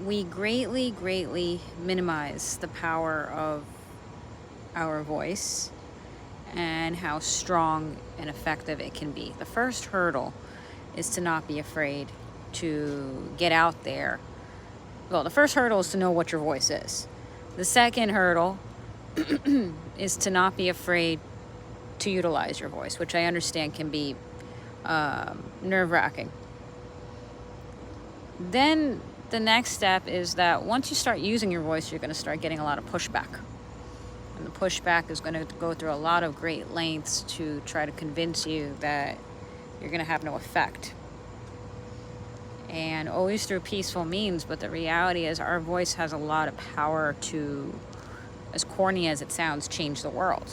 we greatly minimize the power of our voice and how strong and effective it can be. The first hurdle is to not be afraid to get out there. Well, the first hurdle is to know what your voice is. The second hurdle is to not be afraid to utilize your voice, which I understand can be nerve-wracking. Then the next step is that once you start using your voice, you're going to start getting a lot of pushback. And the pushback is going to go through a lot of great lengths to try to convince you that you're going to have no effect. And always through peaceful means, but the reality is our voice has a lot of power to, as corny as it sounds, change the world.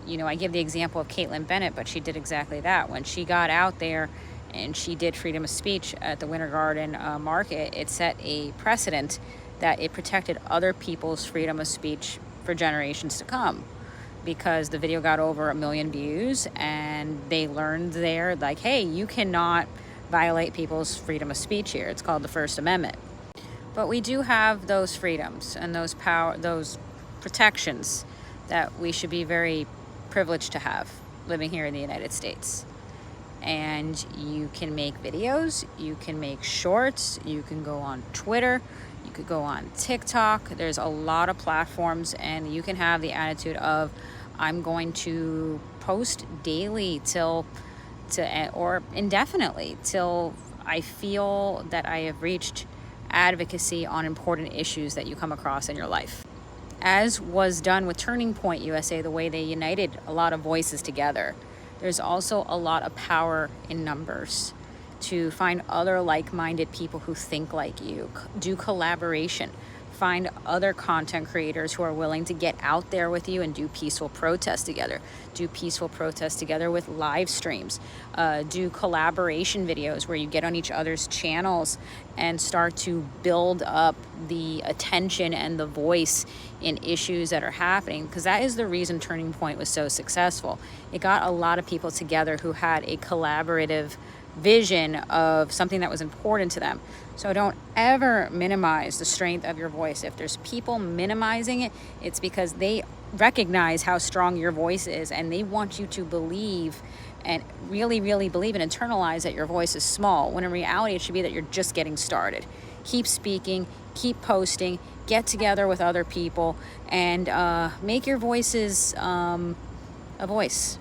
You know, I give the example of Caitlin Bennett, but she did exactly that. When she got out there and she did freedom of speech at the Winter Garden Market, it set a precedent that it protected other people's freedom of speech for generations to come, because the video got over 1 million views and they learned there, like, hey, you cannot violate people's freedom of speech here. It's called the First Amendment. But we do have those freedoms and those protections that we should be very privileged to have living here in the United States. And you can make videos, you can make shorts, you can go on Twitter, you could go on TikTok. There's a lot of platforms, and you can have the attitude of, I'm going to post daily or indefinitely till I feel that I have reached advocacy on important issues that you come across in your life. As was done with Turning Point USA, the way they united a lot of voices together. There's also a lot of power in numbers to find other like-minded people who think like you, do collaboration, find other content creators who are willing to get out there with you and do peaceful protests together. Do peaceful protests together with live streams. Do collaboration videos where you get on each other's channels and start to build up the attention and the voice in issues that are happening, because that is the reason Turning Point was so successful. It got a lot of people together who had a collaborative vision of something that was important to them. So don't ever minimize the strength of your voice. If there's people minimizing it, it's because they recognize how strong your voice is, and they want you to believe and really believe and internalize that your voice is small, when in reality it should be that you're just getting started. Keep speaking, keep posting, get together with other people, and make your voices a voice.